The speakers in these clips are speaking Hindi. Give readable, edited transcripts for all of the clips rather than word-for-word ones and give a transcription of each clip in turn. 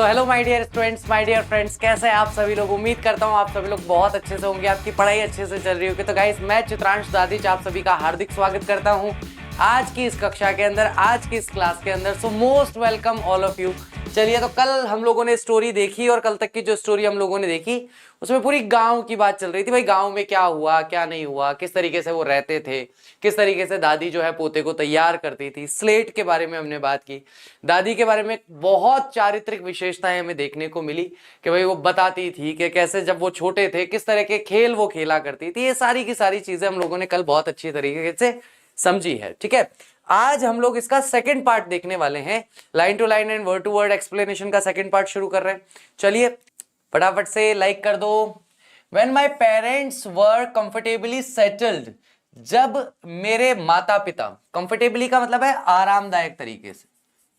तो hello my dear students, my dear friends, कैसे हैं आप सभी लोग। उम्मीद करता हूं आप सभी लोग बहुत अच्छे से होंगे, आपकी पढ़ाई अच्छे से चल रही होगी। तो गाइस, मैं चित्रांश दादिच आप सभी का हार्दिक स्वागत करता हूं आज की इस कक्षा के अंदर, आज की इस क्लास के अंदर। So most welcome all of you. चलिए, तो कल हम लोगों ने स्टोरी देखी और कल तक की जो स्टोरी हम लोगों ने देखी उसमें पूरी गांव की बात चल रही थी। भाई, गांव में क्या हुआ क्या नहीं हुआ, किस तरीके से वो रहते थे, किस तरीके से दादी जो है पोते को तैयार करती थी। स्लेट के बारे में हमने बात की। दादी के बारे में बहुत चारित्रिक विशेषताएं हमें देखने को मिली कि भाई वो बताती थी कि कैसे जब वो छोटे थे किस तरह के खेल वो खेला करती थी। ये सारी की सारी चीजें हम लोगों ने कल बहुत अच्छी तरीके से समझी है। ठीक है, आज हम लोग इसका सेकंड पार्ट देखने वाले हैं। Line to line and word to word explanation का सेकंड पार्ट शुरू कर रहे हैं। चलिए फटाफट से लाइक कर दो। When my parents were comfortably settled, जब मेरे माता पिता, कंफर्टेबली का मतलब है आरामदायक तरीके से,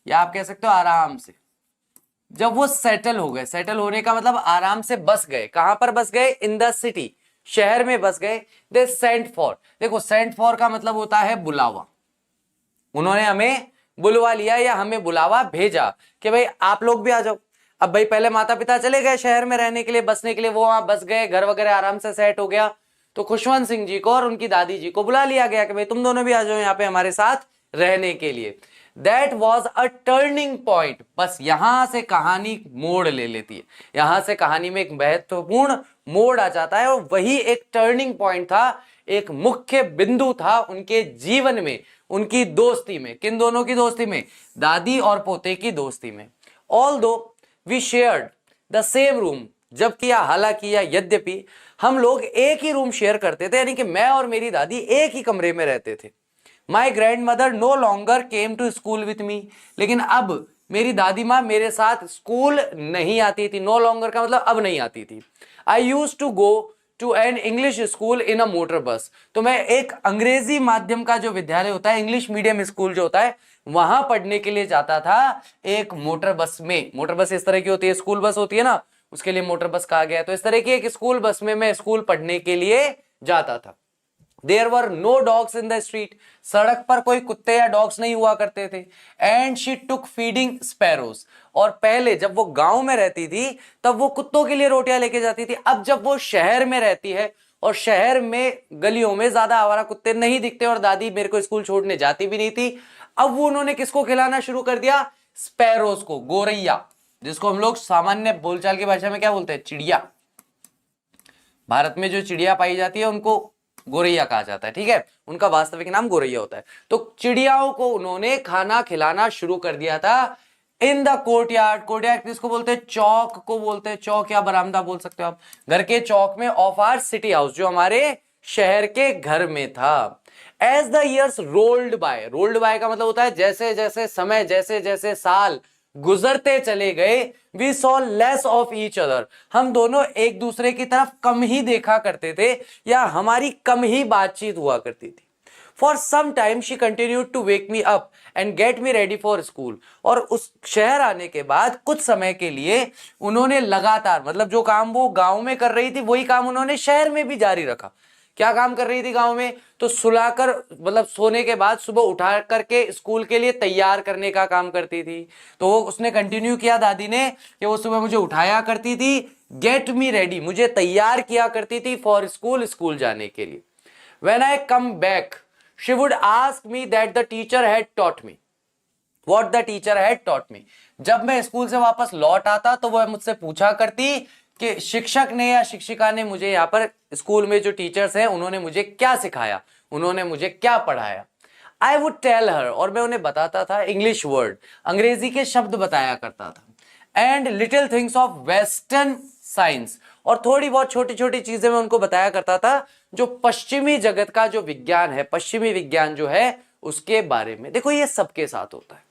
या आप कह सकते हो आराम से, जब वो सेटल हो गए। सेटल होने का मतलब आराम से बस गए। कहां पर बस गए? इन द सिटी, शहर में बस गए। दे सेंट फॉर, देखो सेंट फॉर का मतलब होता है बुलावा। उन्होंने हमें बुलवा लिया या हमें बुलावा भेजा कि भाई आप लोग भी आ जाओ। अब भाई पहले माता पिता चले गए शहर में रहने के लिए, बसने के लिए, वो वहां बस गए, घर वगैरह आराम से सेट हो गया। तो खुशवंत सिंह जी को और उनकी दादी जी को बुला लिया गया कि भाई तुम दोनों भी आ जाओ यहाँ पे हमारे साथ रहने के लिए। That was a turning point. बस यहां से कहानी मोड़ ले लेती है, यहां से कहानी में एक महत्वपूर्ण मोड़ आ जाता है। और वही एक टर्निंग पॉइंट था, एक मुख्य बिंदु था उनके जीवन में, उनकी दोस्ती में। किन दोनों की दोस्ती में? दादी और पोते की दोस्ती में। Although we shared the same room, जबकि या हालांकि या यद्यपि हम लोग एक ही रूम शेयर करते थे, यानी कि मैं और मेरी दादी एक ही कमरे में रहते थे। My grandmother no longer came to school with me, लेकिन अब मेरी दादी माँ मेरे साथ स्कूल नहीं आती थी। नो लॉन्गर का मतलब अब नहीं आती थी। I use to go to an English school in a motor bus, तो मैं एक अंग्रेजी माध्यम का जो विद्यालय होता है, इंग्लिश मीडियम स्कूल जो होता है, वहां पढ़ने के लिए जाता था एक मोटर बस में। मोटर बस इस तरह की होती है, स्कूल बस होती है ना, उसके लिए मोटर बस कहा गया। तो इस तरह की एक स्कूल बस में मैं स्कूल पढ़ने के लिए जाता था। There were no dogs in the street, सड़क पर कोई कुत्ते या डॉग्स नहीं हुआ करते थे। And she took feeding sparrows, और पहले जब वो गांव में रहती थी तब वो कुत्तों के लिए रोटियां लेके जाती थी। अब जब वो शहर में रहती है और शहर में गलियों में ज्यादा आवारा कुत्ते नहीं दिखते और दादी मेरे को स्कूल छोड़ने जाती भी नहीं थी, अब वो उन्होंने किसको खिलाना शुरू कर दिया? स्पैरोज को, गोरैया, जिसको हम लोग सामान्य बोलचाल की भाषा में क्या बोलते हैं? चिड़िया। भारत में जो चिड़िया पाई जाती है उनको गोरैया कहा जाता है। ठीक है, उनका वास्तविक नाम गोरैया होता है। तो चिड़ियाओं को उन्होंने खाना खिलाना शुरू कर दिया था इन द कोर्टयार्ड। कोर्टयार्ड किसको बोलते हैं? चौक को बोलते हैं। चौक या बरामदा बोल सकते हो आप, घर के चौक में, ऑफ आर सिटी हाउस, जो हमारे शहर के घर में था। As the years rolled by, rolled by का मतलब होता है जैसे जैसे समय, जैसे जैसे साल गुजरते चले गए, we saw less of each other, हम दोनों एक दूसरे की तरफ कम ही देखा करते थे या हमारी कम ही बातचीत हुआ करती थी। For some time she continued to wake me up and get me ready for school, और उस शहर आने के बाद कुछ समय के लिए उन्होंने लगातार, मतलब जो काम वो गांव में कर रही थी वही काम उन्होंने शहर में भी जारी रखा। क्या काम कर रही थी गांव में? तो सुलाकर, मतलब सोने के बाद सुबह उठा करके स्कूल के लिए तैयार करने का काम करती थी। तो वो उसने कंटिन्यू किया दादी ने कि वो सुबह मुझे उठाया करती थी, गेट मी रेडी, मुझे तैयार किया करती थी फॉर स्कूल, स्कूल जाने के लिए। When I come back she would ask me that the teacher had taught me what the teacher had taught me. जब मैं स्कूल से वापस लौट आता तो वह मुझसे पूछा करती कि शिक्षक ने या शिक्षिका ने मुझे यहाँ पर स्कूल में जो टीचर्स हैं उन्होंने मुझे क्या सिखाया, उन्होंने मुझे क्या पढ़ाया। आई वुड टेल हर, और मैं उन्हें बताता था इंग्लिश वर्ड, अंग्रेजी के शब्द बताया करता था। And little things of western science, और थोड़ी बहुत छोटी छोटी चीजें मैं उनको बताया करता था जो पश्चिमी जगत का जो विज्ञान है, पश्चिमी विज्ञान जो है उसके बारे में। देखो ये सबके साथ होता है।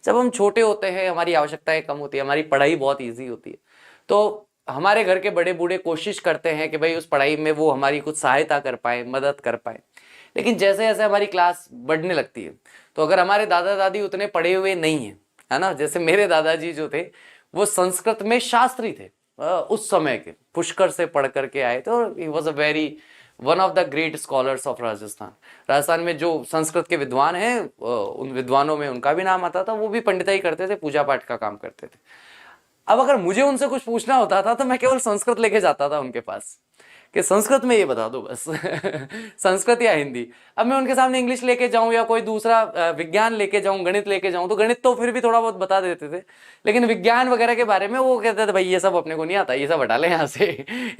जब हम छोटे होते हैं हमारी आवश्यकताएं कम होती है, हमारी पढ़ाई बहुत ईजी होती है, तो हमारे घर के बड़े बूढ़े कोशिश करते हैं कि भाई उस पढ़ाई में वो हमारी कुछ सहायता कर पाए, मदद कर पाए। लेकिन जैसे जैसे हमारी क्लास बढ़ने लगती है तो अगर हमारे दादा दादी उतने पढ़े हुए नहीं हैं, है ना, जैसे मेरे दादाजी जो थे वो संस्कृत में शास्त्री थे, उस समय के पुष्कर से पढ़ करके आए थे, और he was a very one of the great scholars of Rajasthan. Rajasthan में जो संस्कृत के विद्वान हैं उन विद्वानों में उनका भी नाम आता था। वो भी पंडिताई करते थे, पूजा पाठ का काम करते थे। अब अगर मुझे उनसे कुछ पूछना होता था तो मैं केवल संस्कृत लेके जाता था उनके पास कि संस्कृत में ये बता दो बस संस्कृत या हिंदी। अब मैं उनके सामने इंग्लिश लेके जाऊं या कोई दूसरा विज्ञान लेके जाऊं, गणित लेके जाऊं, तो गणित तो फिर भी थोड़ा बहुत बता देते थे, लेकिन विज्ञान वगैरह के बारे में वो कहते थे भाई ये सब अपने को नहीं आता, ये सब हटा ले यहाँ से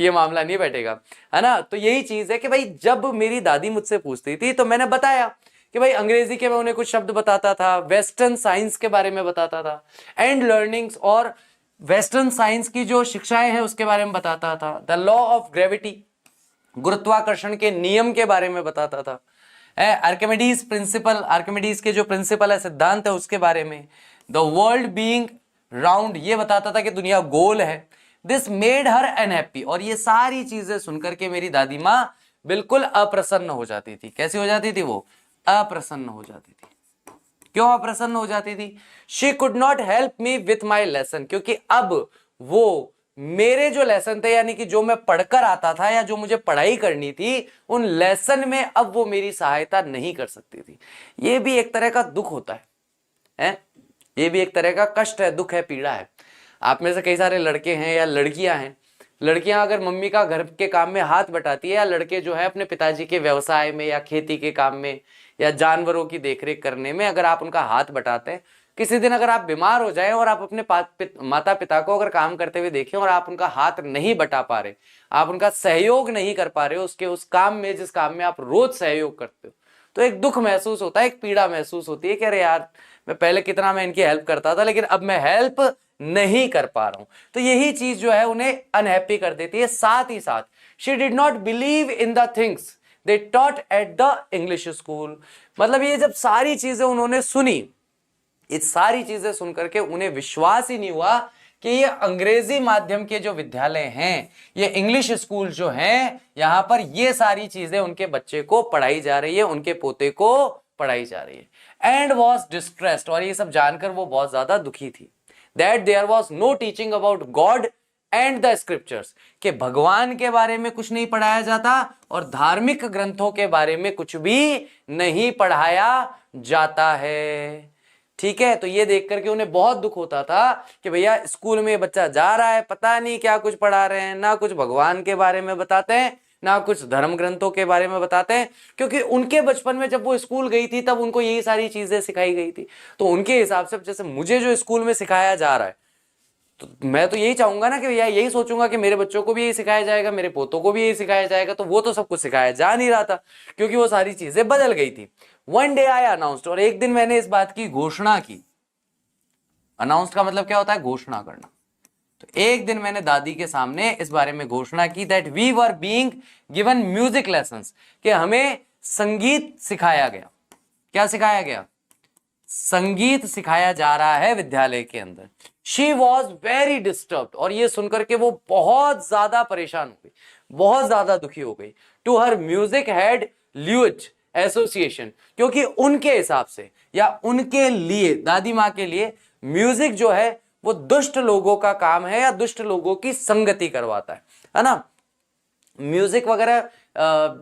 ये मामला नहीं बैठेगा, है ना। तो यही चीज है कि भाई जब मेरी दादी मुझसे पूछती थी तो मैंने बताया कि भाई अंग्रेजी के मैं उन्हें कुछ शब्द बताता था, वेस्टर्न साइंस के बारे में बताता था, एंड लर्निंग्स और वेस्टर्न साइंस की जो शिक्षाएं हैं उसके बारे में बताता था, द लॉ ऑफ ग्रेविटी, गुरुत्वाकर्षण के नियम के बारे में बताता था, आर्किमिडीज प्रिंसिपल, आर्किमिडीज के जो प्रिंसिपल है, सिद्धांत है, उसके बारे में, द वर्ल्ड बीइंग राउंड, ये बताता था कि दुनिया गोल है। दिस मेड हर अनहैप्पी, और ये सारी चीजें सुनकर के मेरी दादी माँ बिल्कुल अप्रसन्न हो जाती थी। कैसी हो जाती थी वो? अप्रसन्न हो जाती थी। क्यों अप्रसन्न हो जाती थी? She could not help me with my lesson, क्योंकि अब वो मेरे जो लेसन थे, यानी कि जो मैं पढ़कर आता था या जो मुझे पढ़ाई करनी थी, उन लेसन में अब वो मेरी सहायता नहीं कर सकती थी। ये भी एक तरह का दुख होता है? ये भी एक तरह का कष्ट है, दुख है, पीड़ा है। आप में से कई सारे लड़के हैं या लड़कियां हैं, लड़कियां अगर मम्मी का घर के काम में हाथ बटाती है, या लड़के जो है अपने पिताजी के व्यवसाय में या खेती के काम में या जानवरों की देखरेख करने में अगर आप उनका हाथ बटाते हैं, किसी दिन अगर आप बीमार हो जाए और आप अपने माता पिता को अगर काम करते हुए देखें और आप उनका हाथ नहीं बटा पा रहे, आप उनका सहयोग नहीं कर पा रहे उसके उस काम में जिस काम में आप रोज सहयोग करते हो, तो एक दुख महसूस होता है, एक पीड़ा महसूस होती है कि अरे यार मैं पहले कितना मैं इनकी हेल्प करता था, लेकिन अब मैं हेल्प नहीं कर पा रहा हूं। तो यही चीज जो है उन्हें अनहैप्पी कर देती है। साथ ही साथ she did not believe in the things they taught at the English school, मतलब ये जब सारी चीजें उन्होंने सुनी, ये सारी चीजें सुनकर के उन्हें विश्वास ही नहीं हुआ कि ये अंग्रेजी माध्यम के जो विद्यालय हैं, ये इंग्लिश स्कूल जो हैं, यहां पर ये सारी चीजें उनके बच्चे को पढ़ाई जा रही है, उनके पोते को पढ़ाई जा रही है। एंड वॉज डिस्ट्रेस्ड, और ये सब जानकर वो बहुत ज्यादा दुखी थी। That there was no teaching about God and the scriptures, के भगवान के बारे में कुछ नहीं पढ़ाया जाता और धार्मिक ग्रंथों के बारे में कुछ भी नहीं पढ़ाया जाता है। ठीक है, तो ये देख करके उन्हें बहुत दुख होता था कि भैया स्कूल में बच्चा जा रहा है, पता नहीं क्या कुछ पढ़ा रहे हैं, ना कुछ भगवान के बारे में बताते हैं, ना कुछ धर्म ग्रंथों के बारे में बताते हैं, क्योंकि उनके बचपन में जब वो स्कूल गई थी तब उनको यही सारी चीजें सिखाई गई थी। तो उनके हिसाब से जैसे मुझे जो स्कूल में सिखाया जा रहा है, तो मैं तो यही चाहूंगा ना कि भैया यही सोचूंगा कि मेरे बच्चों को भी यही सिखाया जाएगा, मेरे पोतों को भी यही सिखाया जाएगा। तो वो तो सब कुछ सिखाया जा नहीं रहा था क्योंकि वो सारी चीजें बदल गई थी। वन डे आई अनाउंस्ड, और एक दिन मैंने इस बात की घोषणा की। अनाउंस्ड का मतलब क्या होता है? घोषणा करना। तो एक दिन मैंने दादी के सामने इस बारे में घोषणा की that we were being given music lessons, कि हमें संगीत सिखाया गया। क्या सिखाया गया? संगीत सिखाया जा रहा है विद्यालय के अंदर। शी वॉज वेरी डिस्टर्ब्ड, और ये सुनकर के वो बहुत ज्यादा परेशान हो गई, बहुत ज्यादा दुखी हो गई। To her music had lewd association, क्योंकि उनके हिसाब से या उनके लिए, दादी माँ के लिए म्यूजिक जो है वो दुष्ट लोगों का काम है या दुष्ट लोगों की संगति करवाता है ना। म्यूजिक वगैरह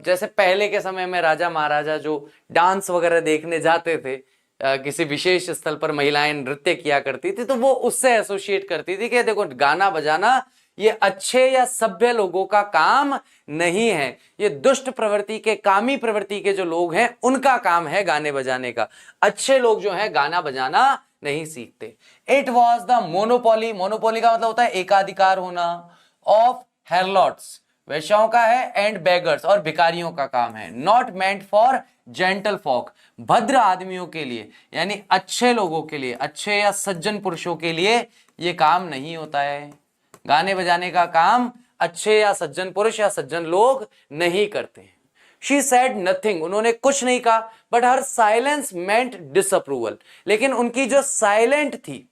जैसे पहले के समय में राजा महाराजा जो डांस वगैरह देखने जाते थे, किसी विशेष स्थल पर महिलाएं नृत्य किया करती थी, तो वो उससे एसोसिएट करती थी कि देखो गाना बजाना ये अच्छे या सभ्य लोगों का काम नहीं है, ये दुष्ट प्रवृत्ति के, कामी प्रवृत्ति के जो लोग हैं उनका काम है गाने बजाने का। अच्छे लोग जो हैं गाना बजाना नहीं सीखते। It was the monopoly, monopoly का मतलब होता है एकाधिकार होना, ऑफ हेरलॉट्स, वैश्याओं का है, एंड बेगर्स, और भिखारियों का काम है। Not meant for gentle folk, भद्र आदमियों के लिए, यानी अच्छे लोगों के लिए, अच्छे या सज्जन पुरुषों के लिए ये काम नहीं होता है। गाने बजाने का काम अच्छे या सज्जन पुरुष या सज्जन लोग नहीं करते हैं। शी सेड नथिंग, उन्होंने कुछ नहीं कहा, but her silence meant disapproval, लेकिन उनकी जो साइलेंट थी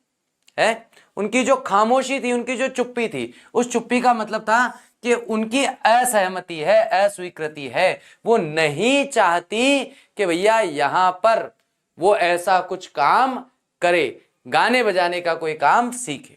है, उनकी जो खामोशी थी, उनकी जो चुप्पी थी, उस चुप्पी का मतलब था कि उनकी असहमति है, अस्वीकृति है, वो नहीं चाहती कि भैया यहां पर वो ऐसा कुछ काम करे, गाने बजाने का कोई काम सीखे।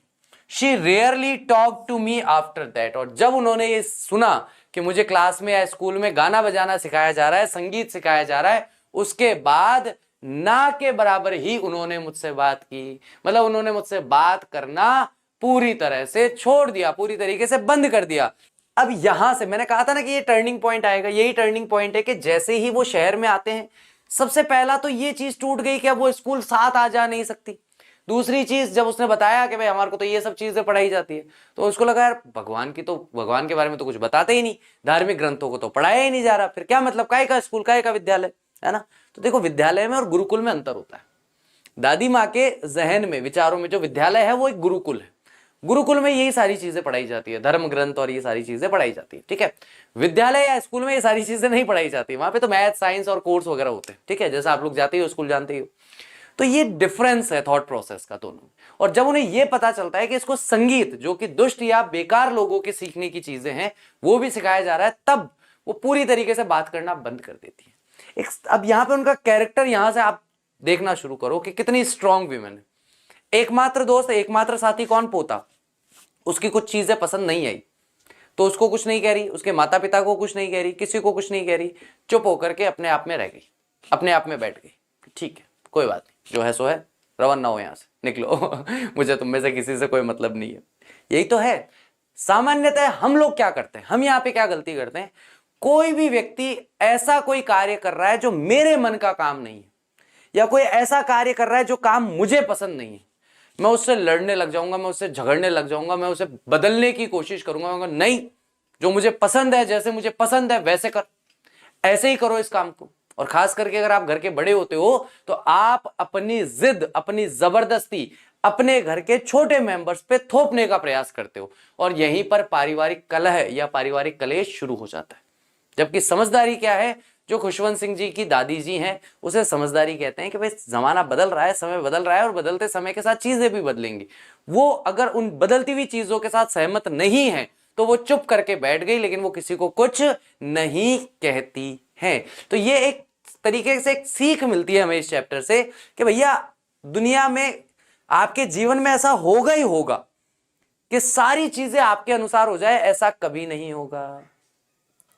She rarely talk to me after that, और जब उन्होंने ये सुना कि मुझे क्लास में या स्कूल में गाना बजाना सिखाया जा रहा है, संगीत सिखाया जा रहा है, उसके बाद ना के बराबर ही उन्होंने मुझसे बात की। मतलब उन्होंने मुझसे बात करना पूरी तरह से छोड़ दिया, पूरी तरीके से बंद कर दिया। अब यहां से मैंने कहा था ना कि ये टर्निंग पॉइंट आएगा, यही टर्निंग पॉइंट है कि जैसे ही वो शहर में आते हैं, सबसे पहला तो ये चीज टूट गई कि अब वो स्कूल साथ आ जा नहीं सकती। दूसरी चीज, जब उसने बताया कि भाई हमारे को तो ये सब चीजें पढ़ाई जाती है, तो उसको लगा यार भगवान के बारे में तो कुछ बताते ही नहीं, धार्मिक ग्रंथों को तो पढ़ाया ही नहीं जा रहा, फिर क्या मतलब, काय का स्कूल, काय का विद्यालय, है ना। तो देखो, विद्यालय में और गुरुकुल में अंतर होता है। दादी माँ के जहन में, विचारों में जो विद्यालय है वो एक गुरुकुल है। गुरुकुल में यही सारी चीजें पढ़ाई जाती है, धर्म ग्रंथ और ये सारी चीजें पढ़ाई जाती है, ठीक है। विद्यालय या स्कूल में ये सारी चीजें नहीं पढ़ाई जाती, वहां पे तो मैथ, साइंस और कोर्स वगैरह होते हैं, ठीक है, जैसा आप लोग जाते हो स्कूल, जानते हो। तो ये डिफरेंस है थॉट प्रोसेस का दोनों। और जब उन्हें ये पता चलता है कि इसको संगीत, जो कि दुष्ट या बेकार लोगों के सीखने की चीजें हैं, वो भी सिखाया जा रहा है, तब वो पूरी तरीके से बात करना बंद कर देती है। अब यहां पे उनका कैरेक्टर, यहां से आप देखना शुरू करो कि कितनी स्ट्रांग वीमेन है। एकमात्र दोस्त, एकमात्र साथी कौन, पोता, उसकी कुछ चीजें पसंद नहीं आई तो उसको कुछ नहीं कह रही, उसके माता पिता को कुछ नहीं कह रही, किसी को कुछ नहीं कह रही, चुप होकर के अपने आप में रह गई, अपने आप में बैठ गई। ठीक है, कोई बात नहीं, जो है सो है, रवाना हो यहां से, निकलो मुझे तुम में से किसी से कोई मतलब नहीं है। यही तो है। सामान्यतः हम लोग क्या करते हैं, हम यहां पे क्या गलती करते हैं, कोई भी व्यक्ति ऐसा कोई कार्य कर रहा है जो मेरे मन का काम नहीं है, या कोई ऐसा कार्य कर रहा है जो काम मुझे पसंद नहीं है, मैं उससे लड़ने लग जाऊंगा, मैं उससे झगड़ने लग जाऊंगा, मैं उसे बदलने की कोशिश करूंगा। नहीं, जो मुझे पसंद है, जैसे मुझे पसंद है वैसे कर, ऐसे ही करो इस काम को। और खास करके अगर आप घर के बड़े होते हो तो आप अपनी जिद, अपनी जबरदस्ती अपने घर के छोटे मेंबर्स पे थोपने का प्रयास करते हो, और यहीं पर पारिवारिक कलह या पारिवारिक कलेश शुरू हो जाता है। जबकि समझदारी क्या है, जो खुशवंत सिंह जी की दादी जी हैं, उसे समझदारी कहते हैं कि भाई जमाना बदल रहा है, समय बदल रहा है, और बदलते समय के साथ चीजें भी बदलेंगी। वो अगर उन बदलती हुई चीजों के साथ सहमत नहीं है तो वो चुप करके बैठ गई, लेकिन वो किसी को कुछ नहीं कहती है। तो ये एक तरीके से एक सीख मिलती है हमें इस चैप्टर से कि भैया दुनिया में, आपके जीवन में ऐसा होगा ही होगा कि सारी चीजें आपके अनुसार हो जाए, ऐसा कभी नहीं होगा।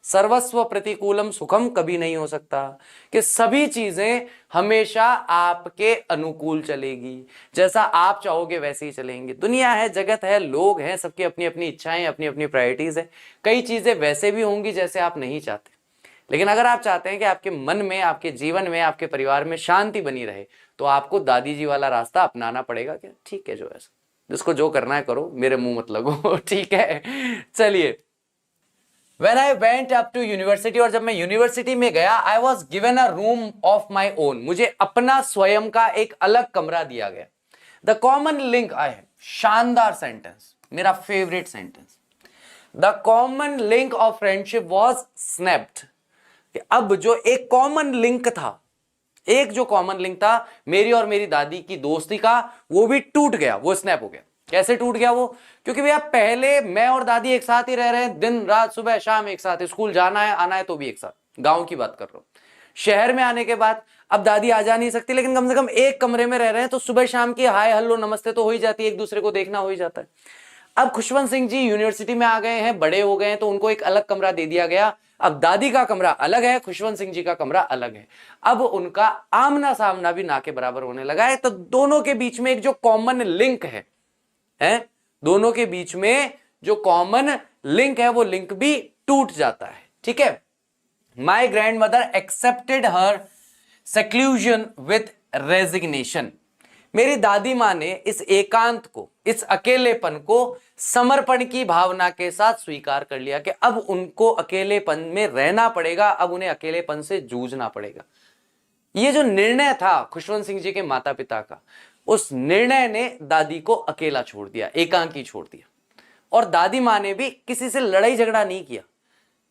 सर्वस्व प्रतिकूलम सुखम कभी नहीं हो सकता कि सभी चीजें हमेशा आपके अनुकूल चलेगी, जैसा आप चाहोगे वैसे ही चलेंगे। दुनिया है, जगत है, लोग हैं, सबकी अपनी अपनी इच्छाएं, अपनी अपनी प्रायोरिटीज है। कई चीजें वैसे भी होंगी जैसे आप नहीं चाहते, लेकिन अगर आप चाहते हैं कि आपके मन में, आपके जीवन में, आपके परिवार में शांति बनी रहे, तो आपको दादी जी वाला रास्ता अपनाना पड़ेगा। कि ठीक है, जो है जिसको जो करना है करो, मेरे मुंह मत लगो ठीक है। चलिए, When I went up to university, और जब मैं यूनिवर्सिटी में गया, I was given a room of my own, मुझे अपना स्वयं का एक अलग कमरा दिया गया। The common link I have, शानदार सेंटेंस, मेरा favourite sentence. The common link of friendship was snapped। अब जो एक कॉमन लिंक था, एक जो कॉमन लिंक था मेरी और मेरी दादी की दोस्ती का, वो भी टूट गया, वो स्नैप हो गया। कैसे टूट गया वो? क्योंकि भैया पहले मैं और दादी एक साथ ही रह रहे हैं, दिन रात सुबह शाम एक साथ, स्कूल जाना है आना है तो भी एक साथ, गांव की बात कर रहा हूं। शहर में आने के बाद अब दादी आ जा नहीं सकती, लेकिन कम से कम एक कमरे में रह रहे हैं तो सुबह शाम की हाय हल्लो नमस्ते तो हो ही जाती है, एक दूसरे को देखना हो ही जाता है। अब खुशवंत सिंह जी यूनिवर्सिटी में आ गए हैं, बड़े हो गए हैं, तो उनको एक अलग कमरा दे दिया गया। अब दादी का कमरा अलग है, खुशवंत सिंह जी का कमरा अलग है। अब उनका आमना सामना भी ना के बराबर होने लगा है, तो दोनों के बीच में एक जो कॉमन लिंक है, दोनों के बीच में जो कॉमन लिंक है वो लिंक भी टूट जाता है। ठीक है। My grand mother accepted her seclusion with resignation. मेरी दादी मां ने इस एकांत को, इस अकेलेपन को समर्पण की भावना के साथ स्वीकार कर लिया कि अब उनको अकेलेपन में रहना पड़ेगा, अब उन्हें अकेलेपन से जूझना पड़ेगा। ये जो निर्णय था खुशवंत सिंह जी के माता पिता का, उस निर्णय ने दादी को अकेला छोड़ दिया, एकांकी छोड़ दिया। और दादी मां ने भी किसी से लड़ाई झगड़ा नहीं किया,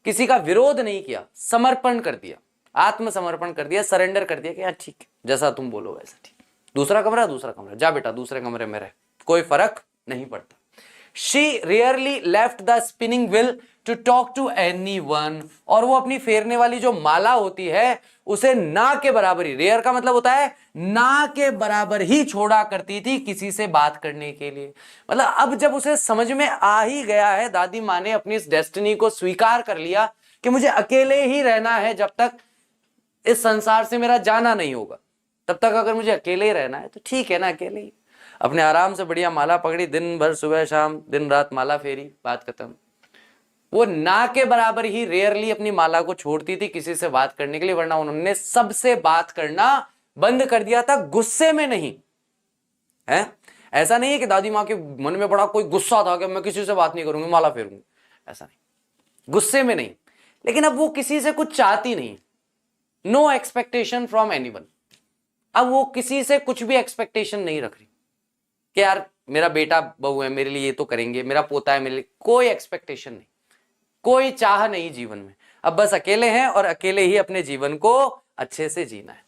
किसी का विरोध नहीं किया, समर्पण कर दिया, आत्मसमर्पण कर दिया, सरेंडर कर दिया कि यार ठीक है, जैसा तुम बोलो वैसा ठीक, दूसरा कमरा जा बेटा दूसरे कमरे में रह, कोई फर्क नहीं पड़ता। She rarely left the spinning wheel to talk to anyone। और वो अपनी फेरने वाली जो माला होती है उसे ना के बराबर ही, रेयर का मतलब होता है ना के बराबर ही छोड़ा करती थी किसी से बात करने के लिए। मतलब अब जब उसे समझ में आ ही गया है, दादी माँ ने अपनी इस डेस्टिनी को स्वीकार कर लिया कि मुझे अकेले ही रहना है, जब तक इस संसार से मेरा जाना नहीं होगा तब तक अगर मुझे अकेले ही रहना है तो ठीक है ना, अकेले ही। अपने आराम से बढ़िया माला पकड़ी, दिन भर सुबह शाम दिन रात माला फेरी, बात खत्म। वो ना के बराबर ही रेयरली अपनी माला को छोड़ती थी किसी से बात करने के लिए, वरना उन्होंने सबसे बात करना बंद कर दिया था, गुस्से में नहीं है। ऐसा नहीं है कि दादी माँ के मन में बड़ा कोई गुस्सा था कि मैं किसी से बात नहीं करूंगी, माला फेरूंगी, ऐसा नहीं, गुस्से में नहीं। लेकिन अब वो किसी से कुछ चाहती नहीं, नो एक्सपेक्टेशन फ्रॉम एनीवन। अब वो किसी से कुछ भी एक्सपेक्टेशन नहीं रख रही कि यार मेरा बेटा बहू है, मेरे लिए ये तो करेंगे, मेरा पोता है मेरे लिए, कोई एक्सपेक्टेशन नहीं, कोई चाह नहीं जीवन में। अब बस अकेले हैं और अकेले ही अपने जीवन को अच्छे से जीना है।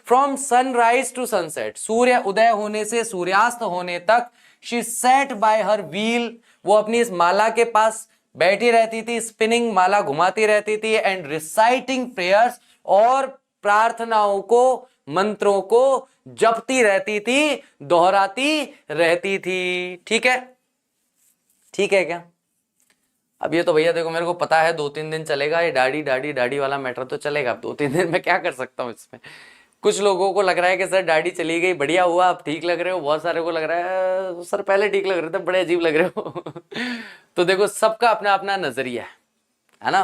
फ्रॉम सनराइज टू सनसेट, सूर्य उदय होने से सूर्यास्त होने तक, she said bye her wheel, वो अपनी इस माला के पास बैठी रहती थी, स्पिनिंग, माला घुमाती रहती थी, एंड रिसाइटिंग प्रेयर्स, और प्रार्थनाओं को, मंत्रों को जपती रहती थी, दोहराती रहती थी। ठीक है, ठीक है क्या? अब ये तो भैया देखो मेरे को पता है 2-3 दिन चलेगा ये दाढ़ी दाढ़ी दाढ़ी वाला मैटर, तो चलेगा। अब 2-3 दिन में क्या कर सकता हूँ इसमें? कुछ लोगों को लग रहा है कि सर दाढ़ी चली गई, बढ़िया हुआ, आप ठीक लग रहे हो। बहुत सारे को लग रहा है सर पहले ठीक लग रहे थे, बड़े अजीब लग रहे हो। तो देखो सबका अपना अपना नजरिया है ना।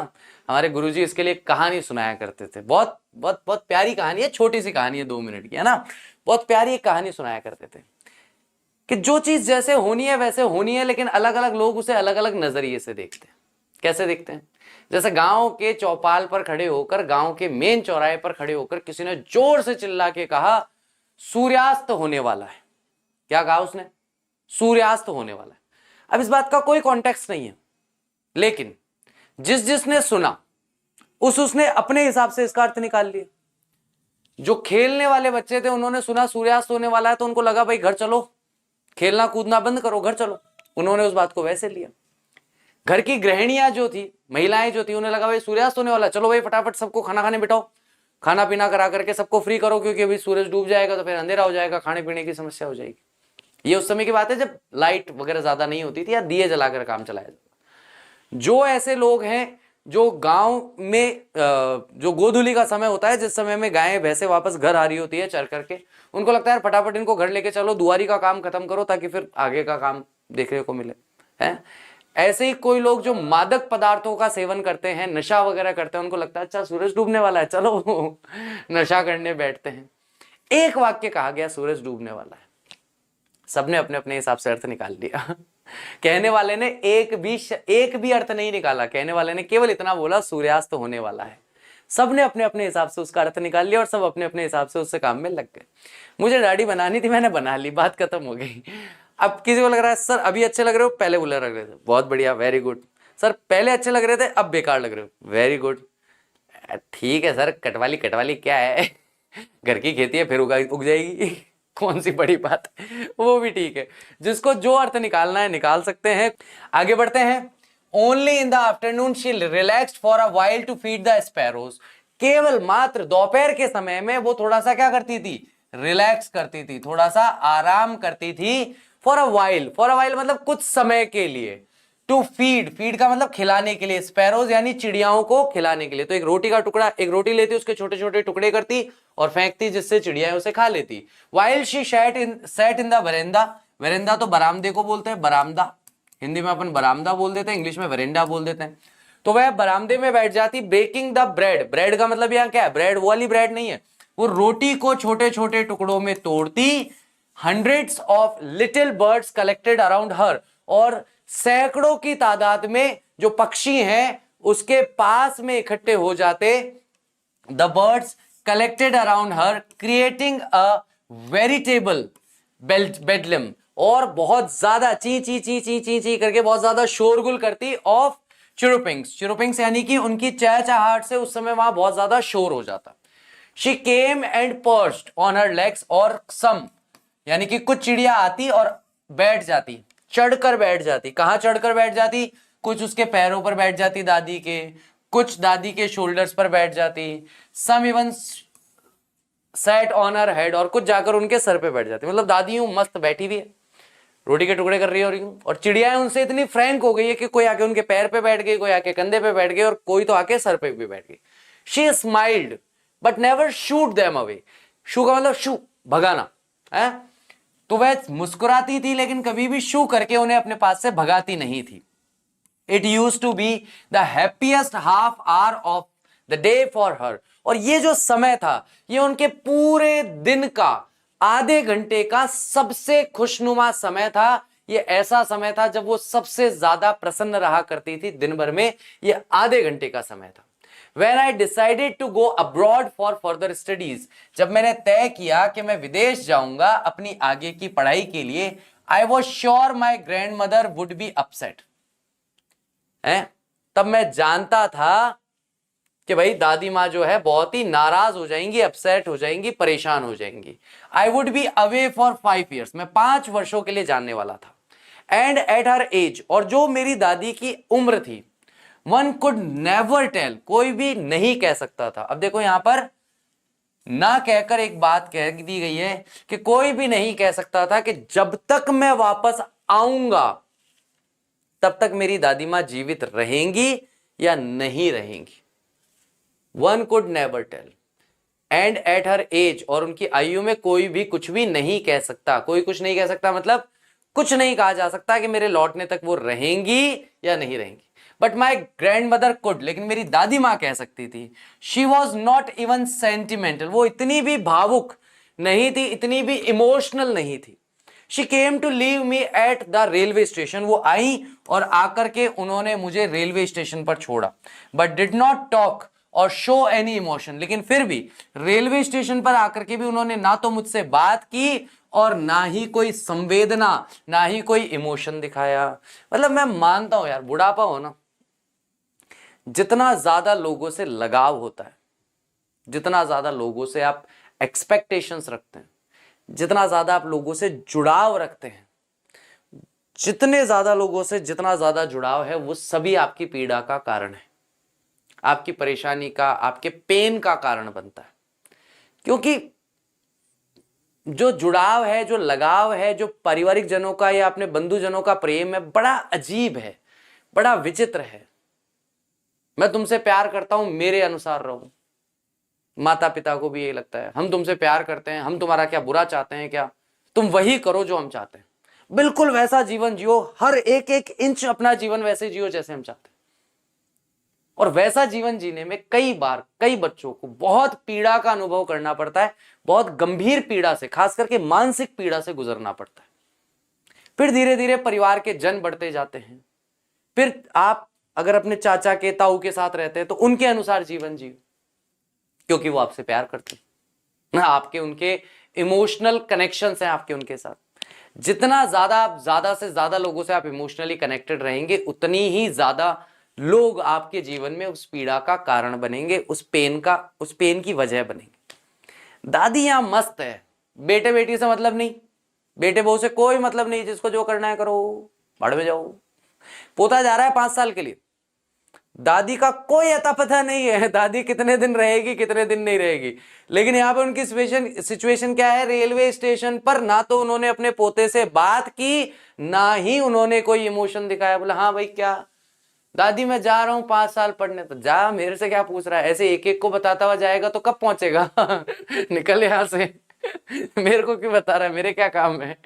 हमारे गुरुजी इसके लिए कहानी सुनाया करते थे, बहुत बहुत बहुत प्यारी कहानी है, छोटी सी कहानी है 2 मिनट की, है ना। बहुत प्यारी एक कहानी सुनाया करते थे कि जो चीज जैसे होनी है वैसे होनी है, लेकिन अलग अलग लोग उसे अलग अलग नजरिए से देखते हैं। कैसे देखते हैं? जैसे गांव के चौपाल पर खड़े होकर, गांव के मेन चौराहे पर खड़े होकर किसी ने जोर से चिल्ला के कहा सूर्यास्त होने वाला है। क्या कहा उसने? सूर्यास्त होने वाला है। अब इस बात का कोई कॉन्टेक्स्ट नहीं है, लेकिन जिसने सुना उसने अपने हिसाब से इसका अर्थ निकाल लिया। जो खेलने वाले बच्चे थे उन्होंने सुना सूर्यास्त होने वाला है, तो उनको लगा भाई घर चलो, खेलना कूदना बंद करो, घर चलो। उन्होंने उस बात को वैसे लिया। घर की गृहिणियां जो थी, महिलाएं जो थी, उन्हें लगा भाई सूर्यास्त होने वाला है, चलो भाई फटाफट सबको खाना खाने बिठाओ, खाना पीना करा करके सबको फ्री करो, क्योंकि अभी सूरज डूब जाएगा तो फिर अंधेरा हो जाएगा, खाने पीने की समस्या हो जाएगी। ये उस समय की बात है जब लाइट वगैरह ज्यादा नहीं होती थी, या दिए जलाकर काम चलाया जाता। जो ऐसे लोग हैं जो गांव में जो गोधूली का समय होता है, जिस समय में गायें भैंसे वापस घर आ रही होती है चर करके, उनको लगता है फटाफट इनको घर लेके चलो, दुआरी का काम खत्म करो, ताकि फिर आगे का काम देखने को मिले, है। ऐसे ही कोई लोग जो मादक पदार्थों का सेवन करते हैं, नशा वगैरह करते हैं, उनको लगता है अच्छा सूरज डूबने वाला है, चलो नशा करने बैठते हैं। एक वाक्य कहा गया सूरज डूबने वाला है, सबने अपने अपने हिसाब से अर्थ निकाल लिया। कहने वाले ने एक भी अर्थ नहीं निकाला, कहने वाले ने केवल इतना बोला सूर्यास्त होने वाला है। सबने अपने अपने हिसाब से उसका अर्थ निकाल लिया और सब अपने अपने हिसाब से उससे काम में लग गए। मुझे दाढ़ी बनानी थी, मैंने बना ली, बात खत्म हो गई। अब किसी को लग रहा है सर अभी अच्छे लग रहे हो, पहले बुरा लग रहे थे, बहुत बढ़िया, वेरी गुड। सर पहले अच्छे लग रहे थे, अब बेकार लग रहे हो, वेरी गुड। ठीक है सर, कटवाली क्या है, घर की खेती है, फिर उग जाएगी, कौन सी बड़ी बात है, वो भी ठीक है। जिसको जो अर्थ निकालना है निकाल सकते हैं। आगे बढ़ते हैं। Only in the afternoon she relaxed for a while to feed the sparrows, केवल मात्र दोपहर के समय में वो थोड़ा सा क्या करती थी, रिलैक्स करती थी, थोड़ा सा आराम करती थी। फॉर अ वाइल मतलब कुछ समय के लिए। टू फीड का मतलब खिलाने के लिए, स्पैरोज यानी चिड़ियाओं को खिलाने के लिए। तो एक रोटी का टुकड़ा, एक रोटी लेती, उसके छोटे छोटे टुकड़े करती और फेंकती, जिससे चिड़ियाएं उसे खा लेती। While she said in the veranda, veranda तो बरामदे को बोलते हैं, बरामदा, हिंदी में अपन बरामदा बोल देते हैं, इंग्लिश में वेरेंडा बोल देते हैं। तो वह बरामदे में बैठ जाती, बेकिंग द ब्रेड, ब्रेड का मतलब यहाँ क्या है, ब्रेड वो वाली ब्रेड नहीं है, वो रोटी को छोटे छोटे टुकड़ों में तोड़ती। Hundreds of little birds collected around her, और सैकड़ों की तादाद में जो पक्षी हैं उसके पास में इकट्ठे हो जाते। The birds collected around her creating a veritable bedlam, और बहुत ज्यादा ची ची ची ची ची ची करके बहुत ज्यादा शोरगुल करती। ऑफ चिरुपिंग्स यानी कि उनकी चहचहाहट से उस समय वहां बहुत ज्यादा शोर हो जाता। She came and perched on her legs, और सम यानी कि कुछ चिड़िया आती और बैठ जाती, चढ़कर बैठ जाती। कहां चढ़कर बैठ जाती? कुछ उसके पैरों पर बैठ जाती दादी के, कुछ दादी के शोल्डर्स पर बैठ जाती। Some even sat on her head, और कुछ जाकर उनके सर पे बैठ जाती। मतलब दादी यूं मस्त बैठी हुई है, रोटी के टुकड़े कर रही है, और चिड़ियाएं उनसे इतनी फ्रैंक हो गई है कि कोई आके उनके पैर पे बैठ गई, कोई आके कंधे पे बैठ गई, और कोई तो आके सर पे भी बैठ गई। She smiled but never shoot them away. Shoo का मतलब शू, भगाना है। तो वह मुस्कुराती थी लेकिन कभी भी शू करके उन्हें अपने पास से भगाती नहीं थी। It use to be the happiest half hour of the day for her. और ये जो समय था ये उनके पूरे दिन का आधे घंटे का सबसे खुशनुमा समय था। ये ऐसा समय था जब वो सबसे ज्यादा प्रसन्न रहा करती थी दिन भर में। ये आधे घंटे का समय था। When I decided to go abroad for further studies, जब मैंने तय किया कि मैं विदेश जाऊंगा अपनी आगे की पढ़ाई के लिए, I was sure my grandmother would be upset. तब मैं जानता था कि भाई दादी माँ जो है बहुत ही नाराज हो जाएंगी, अपसेट हो जाएंगी, परेशान हो जाएंगी। I would be away for 5 years, मैं 5 वर्षों के लिए जानने वाला था। एंड एट हर एज, और जो मेरी दादी की उम्र थी, वन कुड नेवर टेल, कोई भी नहीं कह सकता था। अब देखो यहां पर ना कहकर एक बात कह दी गई है कि कोई भी नहीं कह सकता था कि जब तक मैं वापस आऊंगा तब तक मेरी दादी मां जीवित रहेंगी या नहीं रहेंगी। One could never tell and at her age, और उनकी आयु में कोई भी कुछ भी नहीं कह सकता। कोई कुछ नहीं कह सकता मतलब कुछ नहीं कहा जा सकता कि मेरे लौटने तक वो रहेंगी या नहीं रहेंगी। But my grand mother could, लेकिन मेरी दादी माँ कह सकती थी। She was not even sentimental, वो इतनी भी भावुक नहीं थी, इतनी भी इमोशनल नहीं थी। She came to leave me at the railway station, वो आई और आकर के उन्होंने मुझे रेलवे स्टेशन पर छोड़ा। बट डिड नॉट टॉक और शो एनी इमोशन, लेकिन फिर भी रेलवे स्टेशन पर आकर के भी उन्होंने ना तो मुझसे बात की और ना ही कोई संवेदना, ना ही कोई इमोशन दिखाया। मतलब मैं मानता हूं यार, बुढ़ापा हो ना, जितना ज्यादा लोगों से लगाव होता है, जितना ज्यादा लोगों से आप एक्सपेक्टेशंस रखते हैं, जितना ज्यादा आप लोगों से जुड़ाव रखते हैं, जितने ज्यादा लोगों से जितना ज्यादा जुड़ाव है, वो सभी आपकी पीड़ा का कारण है, आपकी परेशानी का, आपके पेन का कारण बनता है। क्योंकि जो जुड़ाव है, जो लगाव है, जो पारिवारिक जनों का या अपने बंधुजनों का प्रेम है, बड़ा अजीब है, बड़ा विचित्र है। मैं तुमसे प्यार करता हूं, मेरे अनुसार रहो। माता पिता को भी यही लगता है, हम तुमसे प्यार करते हैं, हम तुम्हारा क्या बुरा चाहते हैं क्या, तुम वही करो जो हम चाहते हैं। बिल्कुल वैसा जीवन जियो, हर एक एक इंच अपना जीवन वैसे जियो जैसे हम चाहते हैं। और वैसा जीवन जीने में कई बार कई बच्चों को बहुत पीड़ा का अनुभव करना पड़ता है, बहुत गंभीर पीड़ा से, खास करके मानसिक पीड़ा से गुजरना पड़ता है। फिर धीरे धीरे परिवार के जन बढ़ते जाते हैं। फिर आप अगर अपने चाचा के, ताऊ के साथ रहते हैं तो उनके अनुसार जीवन जियो, क्योंकि वो आपसे प्यार करते हैं, आपके उनके इमोशनल कनेक्शंस हैं आपके उनके साथ। जितना ज्यादा आप ज्यादा से ज्यादा लोगों से आप इमोशनली कनेक्टेड रहेंगे, उतनी ही ज्यादा लोग आपके जीवन में उस पीड़ा का कारण बनेंगे, उस पेन की वजह बनेंगे। दादी यहां मस्त है, बेटे बेटी से मतलब नहीं, बेटे बहू से कोई मतलब नहीं, जिसको जो करना है करो, भाड़ में जाओ। पोता जा रहा है 5 साल के लिए, दादी का कोई अता पता नहीं है दादी कितने दिन रहेगी, कितने दिन नहीं रहेगी। लेकिन यहाँ पे उनकी सिचुएशन क्या है, रेलवे स्टेशन पर ना तो उन्होंने अपने पोते से बात की, ना ही उन्होंने कोई इमोशन दिखाया। बोला हाँ भाई क्या दादी मैं जा रहा हूँ 5 साल पढ़ने, तो जा, मेरे से क्या पूछ रहा है। ऐसे एक एक को बताता हुआ जाएगा तो कब पहुंचेगा निकल यहां से मेरे को क्यों बता रहा है, मेरे क्या काम है।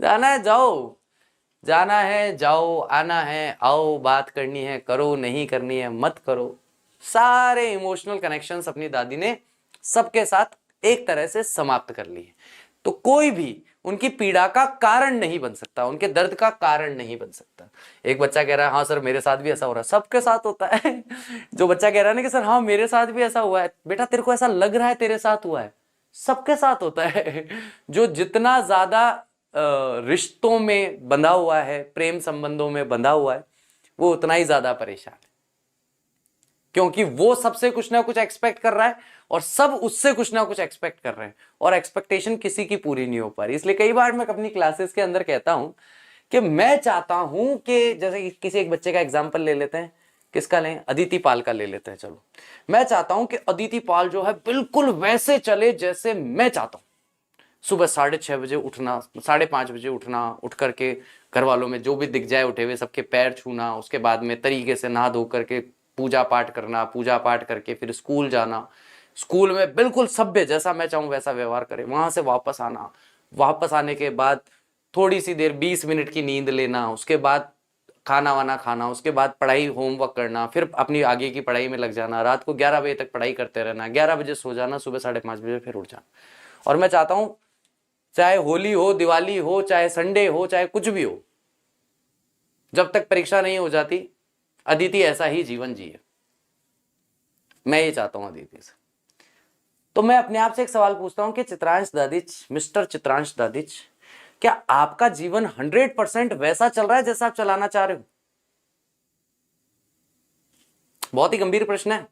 जाना है जाओ, जाना है जाओ, आना है आओ, बात करनी है करो, नहीं करनी है मत करो। सारे इमोशनल कनेक्शंस अपनी दादी ने सबके साथ एक तरह से समाप्त कर लिए। तो कोई भी उनकी पीड़ा का कारण नहीं बन सकता, उनके दर्द का कारण नहीं बन सकता। एक बच्चा कह रहा है हाँ सर मेरे साथ भी ऐसा हो रहा है, सबके साथ होता है जो बच्चा कह रहा है ना कि सर हाँ मेरे साथ भी ऐसा हुआ है, बेटा तेरे को ऐसा लग रहा है तेरे साथ हुआ है, सबके साथ होता है। जो जितना ज्यादा रिश्तों में बंधा हुआ है, प्रेम संबंधों में बंधा हुआ है, वो उतना ही ज्यादा परेशान है, क्योंकि वो सबसे कुछ ना कुछ एक्सपेक्ट कर रहा है और सब उससे कुछ ना कुछ एक्सपेक्ट कर रहे हैं, और एक्सपेक्टेशन किसी की पूरी नहीं हो पा रही। इसलिए कई बार मैं अपनी क्लासेस के अंदर कहता हूं कि मैं चाहता हूं कि जैसे किसी एक बच्चे का एग्जाम्पल ले लेते हैं, किसका लें, अदिति पाल का ले लेते हैं। चलो मैं चाहता हूं कि अदिति पाल जो है बिल्कुल वैसे चले जैसे मैं चाहता हूं। सुबह 6:30 बजे उठना, 5:30 बजे उठना, उठ करके घर वालों में जो भी दिख जाए उठे हुए सबके पैर छूना, उसके बाद में तरीके से नहा धो करके पूजा पाठ करना, पूजा पाठ करके फिर स्कूल जाना, स्कूल में बिल्कुल सभ्य जैसा मैं चाहूं वैसा व्यवहार करे, वहां से वापस आना, वापस आने के बाद थोड़ी सी देर 20 मिनट की नींद लेना, उसके बाद खाना वाना खाना, उसके बाद पढ़ाई होमवर्क करना, फिर अपनी आगे की पढ़ाई में लग जाना, रात को 11 बजे तक पढ़ाई करते रहना, 11 बजे सो जाना, सुबह 5:30 बजे फिर उठ जाना। और मैं चाहता हूं चाहे होली हो, दिवाली हो, चाहे संडे हो, चाहे कुछ भी हो, जब तक परीक्षा नहीं हो जाती अदिति ऐसा ही जीवन जिए। मैं ये चाहता हूं अदिति से। तो मैं अपने आप से एक सवाल पूछता हूं कि चित्रांश दादिच, मिस्टर चित्रांश दादिच, क्या आपका जीवन 100% वैसा चल रहा है जैसा आप चलाना चाह रहे हो? बहुत ही गंभीर प्रश्न है।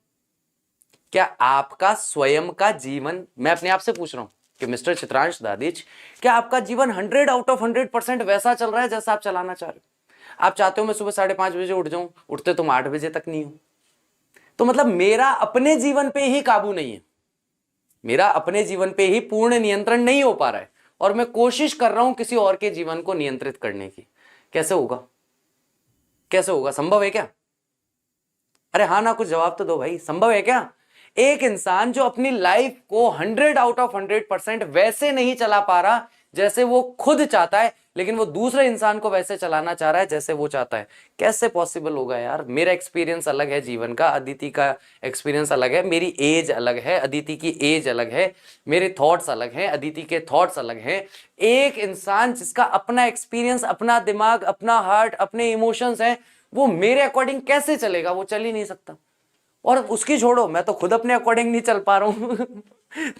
क्या आपका स्वयं का जीवन, मैं अपने आप से पूछ रहा हूं कि मिस्टर चित्रांश दादिच, क्या आपका जीवन 100 आउट ऑफ 100% वैसा चल रहा है जैसा आप चलाना चाह रहे हो? आप चाहते हो मैं सुबह 5:30 बजे उठ जाऊं, उठते तुम 8 बजे तक नहीं हो। तो मतलब मेरा अपने जीवन पे ही काबू नहीं है, मेरा अपने जीवन पे ही पूर्ण नियंत्रण नहीं हो पा रहा है, और मैं कोशिश कर रहा हूं किसी और के जीवन को नियंत्रित करने की। कैसे होगा? कैसे होगा? संभव है क्या? अरे हाँ ना, कुछ जवाब तो दो भाई। संभव है क्या? एक इंसान जो अपनी लाइफ को 100 आउट ऑफ 100% वैसे नहीं चला पा रहा जैसे वो खुद चाहता है, लेकिन वो दूसरे इंसान को वैसे चलाना चाह रहा है जैसे वो चाहता है, कैसे पॉसिबल होगा यार? मेरा एक्सपीरियंस अलग है जीवन का, अदिति का एक्सपीरियंस अलग है, मेरी एज अलग है, अदिति की एज अलग है, मेरे थॉट्स अलग हैं, अदिति के थॉट्स अलग हैं। एक इंसान जिसका अपना एक्सपीरियंस, अपना दिमाग, अपना हार्ट, अपने इमोशंस हैं, वो मेरे अकॉर्डिंग कैसे चलेगा? वो चल ही नहीं सकता। और उसकी छोड़ो, मैं तो खुद अपने अकॉर्डिंग नहीं चल पा रहा हूं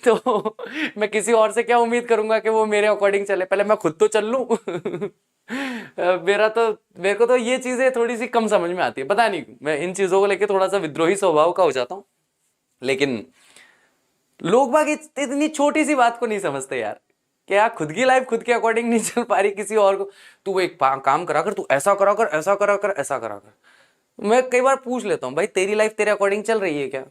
तो मैं किसी और से क्या उम्मीद करूंगा कि वो मेरे अकॉर्डिंग चले? पहले मैं खुद तो चल लूं मेरे को तो ये चीजें थोड़ी सी कम समझ में आती है, पता नहीं, मैं इन चीजों को लेकर थोड़ा सा विद्रोही स्वभाव का हो जाता हूं। लेकिन लोग बाग इतनी छोटी सी बात को नहीं समझते यार, कि यार खुद की लाइफ खुद के अकॉर्डिंग नहीं चल पा रही, किसी और को तू एक काम करा कर, तू ऐसा करा कर, ऐसा करा कर, ऐसा करा कर। मैं कई बार पूछ लेता हूँ, भाई तेरी लाइफ तेरे अकॉर्डिंग चल रही है क्या?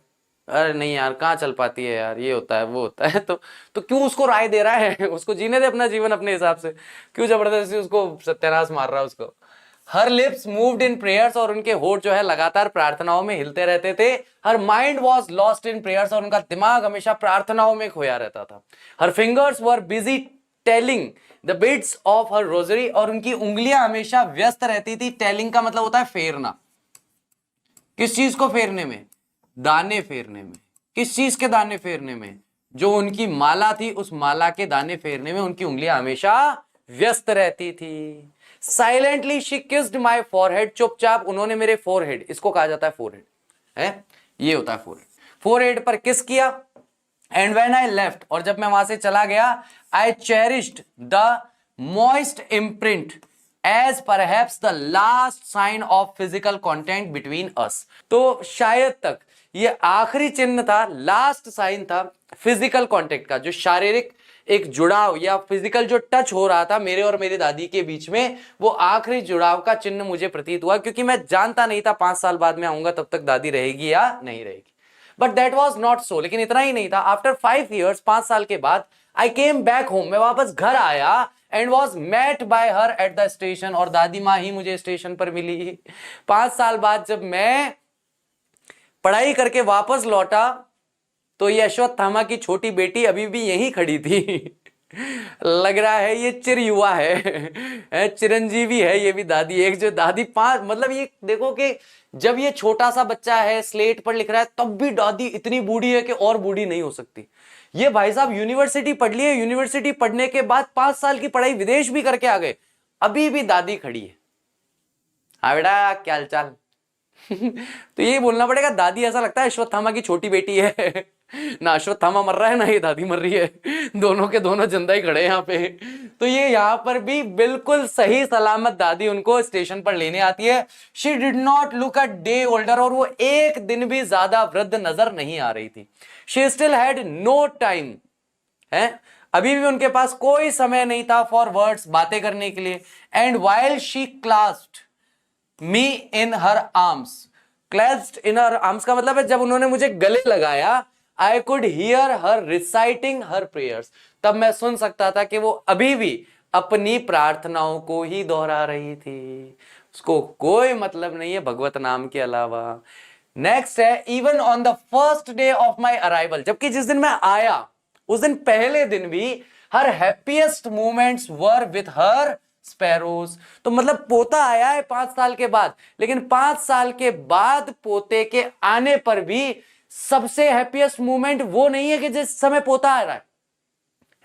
अरे नहीं यार, कहाँ चल पाती है यार, ये होता है वो होता है। तो क्यों उसको राय दे रहा है? उसको जीने दे अपना जीवन अपने हिसाब से, क्यों जबरदस्ती उसको सत्यानाश मार रहा है उसको? हर लिप्स मूव्ड इन प्रेयर्स, और उनके होठ जो है लगातार प्रार्थनाओं में हिलते रहते थे। Her mind was lost in prayers, और उनका दिमाग हमेशा प्रार्थनाओं में खोया रहता था। हर fingers were busy telling the bits of her rosary, और उनकी उंगलियां हमेशा व्यस्त रहती थी। टेलिंग का मतलब होता है फेरना। किस चीज को फेरने में? दाने फेरने में। किस चीज के दाने फेरने में? जो उनकी माला थी, उस माला के दाने फेरने में उनकी उंगलियां हमेशा व्यस्त रहती थी। Silently she kissed my forehead, चुपचाप उन्होंने मेरे फोरहेड, इसको कहा जाता है फोरहेड, है ये होता है फोरहेड, फोरहेड पर किस किया। एंड व्हेन आई लेफ्ट, और जब मैं वहां से चला गया, I cherished the moist imprint as perhaps the last sign of physical contact between us. तो शायद तक ये आखिरी चिन्ह था, लास्ट साइन था फिजिकल कॉन्टेक्ट का, जो शारीरिक एक जुड़ाव या फिजिकल जो टच हो रहा था मेरे और मेरी दादी के बीच में, वो आखिरी जुड़ाव का चिन्ह मुझे प्रतीत हुआ, क्योंकि मैं जानता नहीं था 5 साल बाद में आऊंगा तब तक दादी रहेगी या नहीं रहेगी। But that was not so. लेकिन इतना ही नहीं था, आफ्टर 5 years, 5 साल के बाद, आई केम बैक होम, मैं वापस घर आया, and was met by her at the station, और दादी माँ ही मुझे स्टेशन पर मिली। 5 साल बाद जब मैं पढ़ाई करके वापस लौटा, तो ये अश्वत्थामा की छोटी बेटी अभी भी यहीं खड़ी थी लग रहा है ये चिर युवा है, चिरंजीवी है ये भी दादी। एक जो दादी 5, मतलब ये देखो कि जब ये छोटा सा बच्चा है, स्लेट पर लिख रहा है, तब भी दादी इतनी बूढ़ी है कि और बूढ़ी नहीं हो सकती। ये भाई साहब यूनिवर्सिटी पढ़ लिए, यूनिवर्सिटी पढ़ने के बाद 5 साल की पढ़ाई विदेश भी करके आ गए, अभी भी दादी खड़ी है। हाँ बेटा, क्या हालचाल तो यही बोलना पड़ेगा, दादी ऐसा लगता है अश्वत्थामा की छोटी बेटी है ना अश्वत्थामा मर रहा है, ना ये दादी मर रही है, दोनों के दोनों जिंदा ही खड़े हैं यहाँ पे। तो ये यहाँ पर भी बिल्कुल सही सलामत दादी उनको स्टेशन पर लेने आती है। She did not look a day older, और वो एक दिन भी ज्यादा वृद्ध नजर नहीं आ रही थी। She still had no time, है अभी भी उनके पास कोई समय नहीं था फॉर वर्ड्स, बातें करने के लिए। And while she clasped me in her arms, clasped in her arms का मतलब है जब उन्होंने मुझे गले लगाया, I could hear her reciting her prayers, तब मैं सुन सकता था कि वो अभी भी अपनी प्रार्थनाओं को ही दोहरा रही थी, उसको कोई मतलब नहीं है भगवत नाम के अलावा। नेक्स्ट है, even on the first day of my arrival, जबकि जिस दिन मैं आया उस दिन पहले दिन भी her happiest moments were with her sparrows. तो मतलब पोता आया है 5 साल के बाद, लेकिन 5 साल के बाद पोते के आने पर भी सबसे हैप्पीएस्ट मोमेंट वो नहीं है कि जिस समय पोता आ रहा है।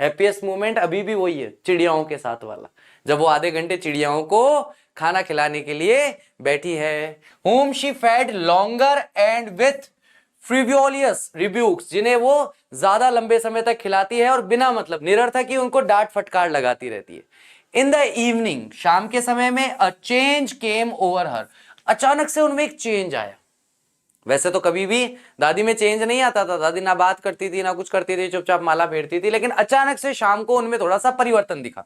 हैप्पीएस्ट मोमेंट अभी भी वही है, चिड़ियाओं के साथ वाला, जब वो आधे घंटे चिड़ियाओं को खाना खिलाने के लिए बैठी है। whom she fed longer and with frivolous rebukes, जिन्हें वो ज्यादा लंबे समय तक खिलाती है और बिना मतलब निरर्थक ही उनको डांट फटकार लगाती रहती है। इन द इवनिंग, शाम के समय में, अ चेंज केम ओवर हर, अचानक से उनमें एक चेंज आया। वैसे तो कभी भी दादी में चेंज नहीं आता था, दादी ना बात करती थी ना कुछ करती थी, चुपचाप माला फेरती थी, लेकिन अचानक से शाम को उनमें थोड़ा सा परिवर्तन दिखा।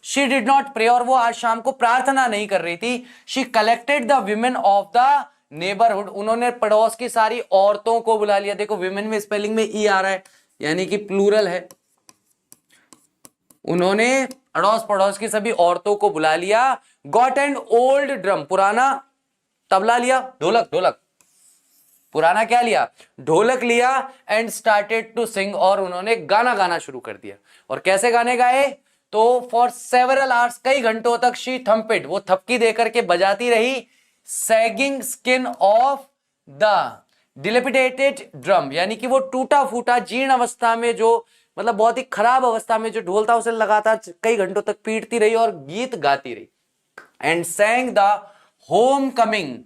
शी डिड नॉट प्रे, और वो आज शाम को प्रार्थना नहीं कर रही थी। She collected the women of the neighbourhood, उन्होंने पड़ोस की सारी औरतों को बुला लिया। देखो विमेन में स्पेलिंग में ई आ रहा है, यानी कि प्लूरल है। उन्होंने अड़ोस पड़ोस की सभी औरतों को बुला लिया। गॉट एन ओल्ड ड्रम, पुराना तबला लिया, ढोलक पुराना क्या लिया, ढोलक लिया। एंड स्टार्टेड टू सिंग, और उन्होंने गाना गाना शुरू कर दिया। और कैसे गाने गाए, तो फॉर सेवरल आवर्स, कई घंटों तक, शी थम्पेड, वो थपकी देकर के बजाती रही। Sagging skin of the dilapidated drum, यानी कि वो टूटा फूटा जीर्ण अवस्था में, जो मतलब बहुत ही खराब अवस्था में जो ढोल था, उसे लगातार कई घंटों तक पीटती रही और गीत गाती रही। And sang the homecoming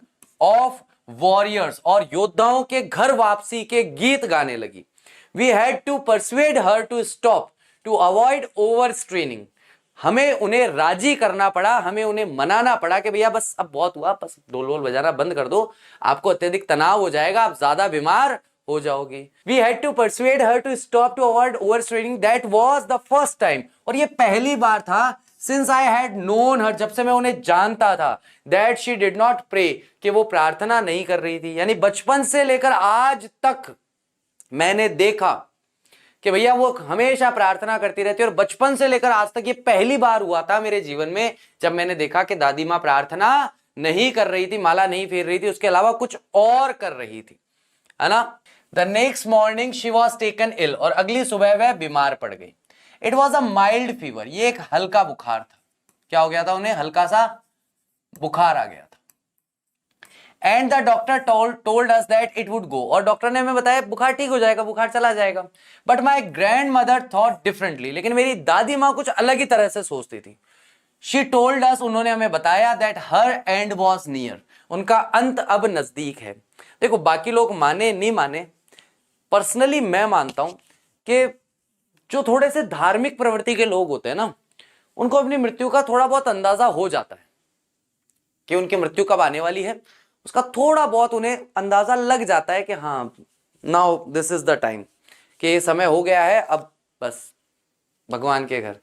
of warriors, और योद्धाओं के घर वापसी के गीत गाने लगी। We had to persuade her to stop to avoid over straining, हमें उन्हें राजी करना पड़ा, हमें उन्हें मनाना पड़ा कि भैया बस अब बहुत हुआ, बस ढोल वोल बजाना बंद कर दो, आपको अत्यधिक तनाव हो जाएगा, आप ज्यादा बीमार हो जाओगे। We had to persuade her to stop to avoid over straining, that was the first time, और ये पहली बार था, since I had known her, जब से मैं उन्हें जानता था, that she did not pray, कि वो प्रार्थना नहीं कर रही थी। यानी बचपन से लेकर आज तक मैंने देखा कि भैया वो हमेशा प्रार्थना करती रहती है, और बचपन से लेकर आज तक ये पहली बार हुआ था मेरे जीवन में जब मैंने देखा कि दादी माँ प्रार्थना नहीं कर रही थी, माला नहीं फेर रही थी, उसके अलावा कुछ और कर रही थी, है ना। The next morning she was taken ill, और अगली सुबह वह बीमार पड़ गई। It was a mild fever, ये एक हल्का बुखार था। क्या हो गया था उन्हें, हल्का सा बुखार आ गया था। And the doctor told us that it would go, और डॉक्टर ने हमें बताया बुखार ठीक हो जाएगा, बुखार चला जाएगा। But my grand mother thought differently, लेकिन मेरी दादी माँ कुछ अलग ही तरह से सोचती थी। शी टोल्ड अस, उन्होंने हमें बताया, that her and was near, उनका अंत अब नजदीक है। देखो बाकी लोग माने नहीं माने, पर्सनली मैं मानता हूं कि जो थोड़े से धार्मिक प्रवृत्ति के लोग होते हैं ना, उनको अपनी मृत्यु का थोड़ा बहुत अंदाजा हो जाता है कि उनकी मृत्यु कब आने वाली है, उसका थोड़ा बहुत उन्हें अंदाजा लग जाता है कि हाँ now this is the time, कि ये समय हो गया है, अब बस भगवान के घर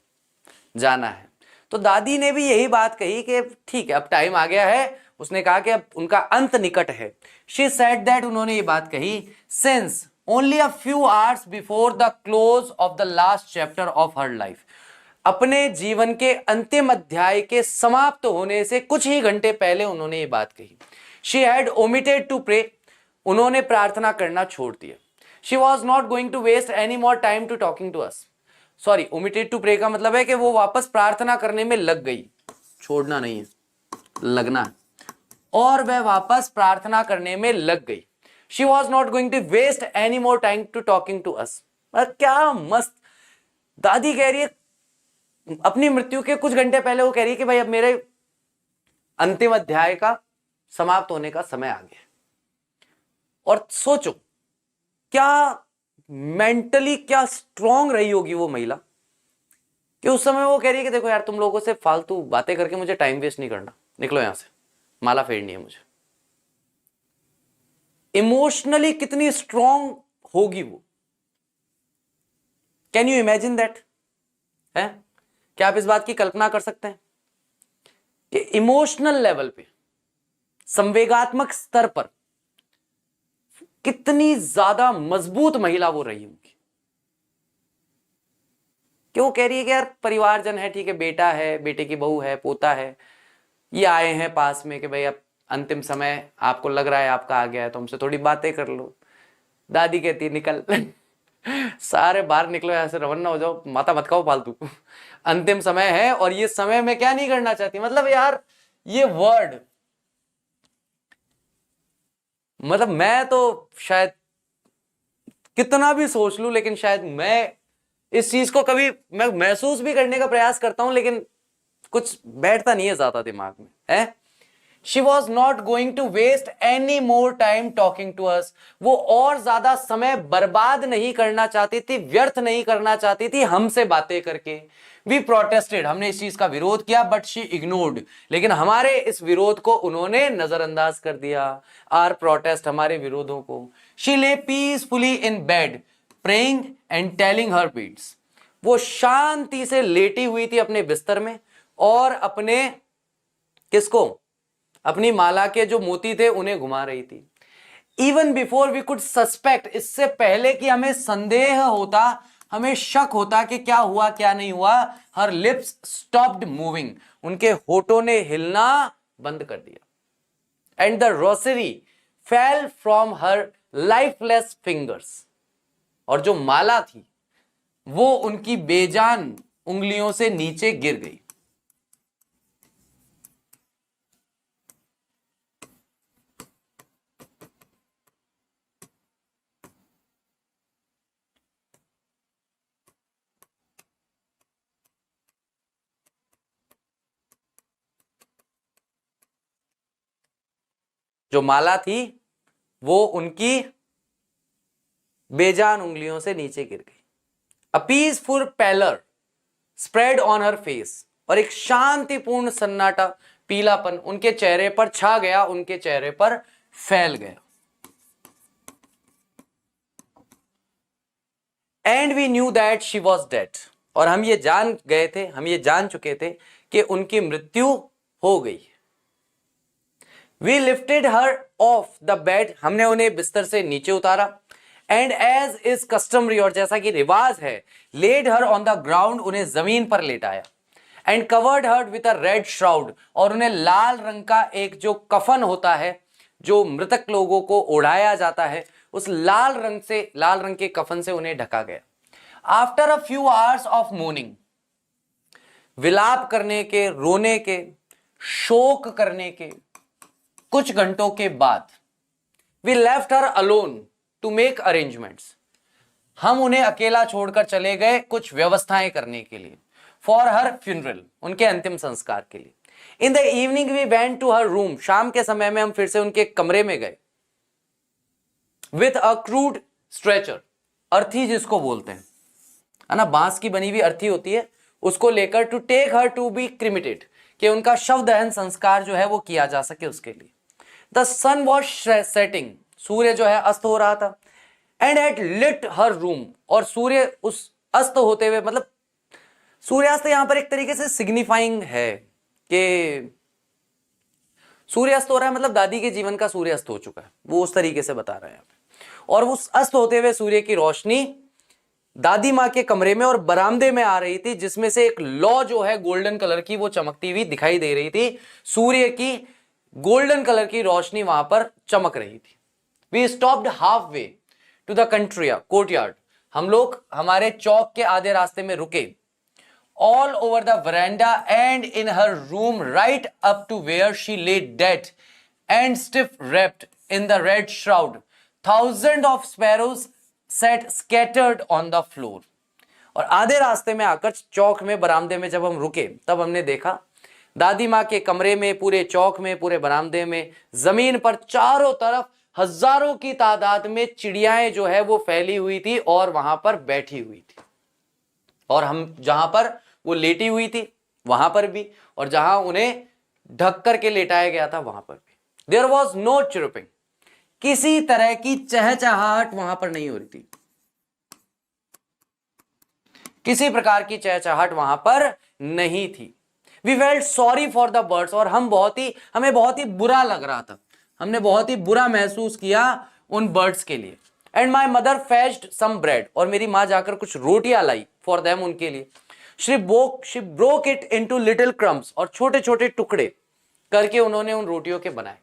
जाना है। तो दादी ने भी यही बात कही कि ठीक है अब टाइम आ गया है, उसने कहा कि अब उनका अंत निकट है। शी सेड दैट, उन्होंने ये बात कही, since only a few hours before the close of the last chapter of her life, अपने जीवन के अंतिम अध्याय के समाप्त होने से कुछ ही घंटे पहले उन्होंने ये बात कही। She had omitted to pray, उन्होंने प्रार्थना करना छोड़ दिया। She was not going to waste any more time to talking to us, sorry omitted to pray का मतलब है कि वो वापस प्रार्थना करने में लग गई, छोड़ना नहीं है, लगना है, और वह वापस प्रार्थना करने में लग गई। She was not going to waste any more time to talking to us. क्या मस्त दादी कह रही है, अपनी मृत्यु के कुछ घंटे पहले वो कह रही है कि भाई अब मेरे अंतिम अध्याय का समाप्त होने का समय आ गया। और सोचो क्या मेंटली क्या स्ट्रांग रही होगी वो महिला, कि उस समय वो कह रही है कि देखो यार तुम लोगों से फालतू बातें करके मुझे टाइम वेस्ट नहीं करना, निकलो यहां से, माला फेरनी है मुझे। इमोशनली कितनी स्ट्रांग होगी वो, कैन यू इमेजिन दैट? है क्या आप इस बात की कल्पना कर सकते हैं कि इमोशनल लेवल पे, संवेगात्मक स्तर पर कितनी ज्यादा मजबूत महिला वो रही होगी, कि वो कह रही है कि यार परिवारजन है, ठीक है, बेटा है, बेटे की बहू है, पोता है, ये आए हैं पास में कि भाई अब अंतिम समय आपको लग रहा है आपका आ गया है तो हमसे थोड़ी बातें कर लो। दादी कहती है निकल सारे बाहर निकलो, ऐसे रवाना हो जाओ, माता मत खाओ फालतू। अंतिम समय है और ये समय में क्या नहीं करना चाहती, मतलब यार ये वर्ड, मतलब मैं तो शायद कितना भी सोच लूं, लेकिन शायद मैं इस चीज को कभी मैं महसूस भी करने का प्रयास करता हूं, लेकिन कुछ बैठता नहीं है ज्यादा दिमाग में है। She was not going to waste any more time talking to us. वो और ज्यादा समय बर्बाद नहीं करना चाहती थी, व्यर्थ नहीं करना चाहती थी हमसे बातें करके। We protested, हमने इस चीज का विरोध किया, but she ignored, लेकिन हमारे इस विरोध को उन्होंने नजरअंदाज कर दिया। Our protest, हमारे विरोधों को। She lay peacefully in bed, praying and telling her beads. वो शांति से लेटी हुई थी अपने बिस्तर में और अपने किसको, अपनी माला के जो मोती थे उन्हें घुमा रही थी। Even before we could suspect, इससे पहले कि हमें संदेह होता, हमें शक होता कि क्या हुआ क्या नहीं हुआ, हर लिप्स स्टॉप्ड मूविंग, उनके होठों ने हिलना बंद कर दिया। And the Rossari fell from her lifeless fingers, और जो माला थी वो उनकी बेजान उंगलियों से नीचे गिर गई। जो माला थी वो उनकी बेजान उंगलियों से नीचे गिर गई। A peaceful pallor spread on her face, और एक शांतिपूर्ण सन्नाटा, पीलापन उनके चेहरे पर छा गया, उनके चेहरे पर फैल गया। And we knew that she was dead, और हम ये जान गए थे, हम ये जान चुके थे कि उनकी मृत्यु हो गई। We lifted her off the bed, हमने उन्हें बिस्तर से नीचे उतारा। एंड एज इज कस्टमरी, और जैसा कि रिवाज है, laid her on the ground, उन्हें जमीन पर लेटाया। And covered her with a red shroud, और उन्हें लाल रंग का एक जो कफन होता है, जो मृतक लोगों को ओढ़ाया जाता है, उस लाल रंग के कफन से उन्हें ढका गया। After a few hours of morning, विलाप करने के, रोने के, शोक करने के कुछ घंटों के बाद, we left her alone to make arrangements, हम उन्हें अकेला छोड़कर चले गए कुछ व्यवस्थाएं करने के लिए। फॉर हर फ्यूनरल, उनके अंतिम संस्कार के लिए। In the evening we went to her room, शाम के समय में हम फिर से उनके कमरे में गए। विथ अ क्रूड स्ट्रेचर, अर्थी जिसको बोलते हैं, है ना, बांस की बनी हुई अर्थी होती है, उसको लेकर to take her to be cremated, कि उनका शव दहन संस्कार जो है वो किया जा सके उसके लिए। द सन वॉज सेटिंग, सूर्य जो है अस्त हो रहा था। And had lit her room, और सूर्य उस अस्त होते हुए, मतलब सूर्यास्त यहां पर एक तरीके से सिग्निफाइंग है कि सूर्यास्त हो रहा है, मतलब दादी के जीवन का सूर्यास्त हो चुका है, वो उस तरीके से बता रहा है। और उस अस्त होते हुए सूर्य की रोशनी दादी माँ के कमरे में और बरामदे में आ रही थी, जिसमें से एक लौ जो है गोल्डन कलर की वो चमकती हुई दिखाई दे रही थी। सूर्य की गोल्डन कलर की रोशनी वहां पर चमक रही थी। We stopped halfway to the courtyard, हम लोग हमारे चौक के आधे रास्ते में रुके। All over the verandah and in her room right up to where she lay dead and stiff wrapped in the red shroud, thousands of sparrows sat scattered on the floor. और आधे रास्ते में आकर चौक में बरामदे में जब हम रुके, तब हमने देखा दादी माँ के कमरे में, पूरे चौक में, पूरे बरामदे में, जमीन पर चारों तरफ हजारों की तादाद में चिड़ियाएं जो है वो फैली हुई थी और वहां पर बैठी हुई थी। और हम जहां पर वो लेटी हुई थी वहां पर भी, और जहां उन्हें ढक करके लेटाया गया था वहां पर भी। देयर वॉज नो चिरपिंग, किसी तरह की चहचहाहट वहां पर नहीं हो रही थी, किसी प्रकार की चहचहाहट वहां पर नहीं थी। We felt sorry for the birds, और हमें बहुत ही बुरा लग रहा था, हमने बहुत ही बुरा महसूस किया उन बर्ड्स के लिए। And my mother fetched some bread, और मेरी माँ जाकर कुछ रोटियां लाई फॉर देम, उनके लिए। She broke it into little crumbs, और छोटे छोटे टुकड़े करके उन्होंने उन रोटियों के बनाए।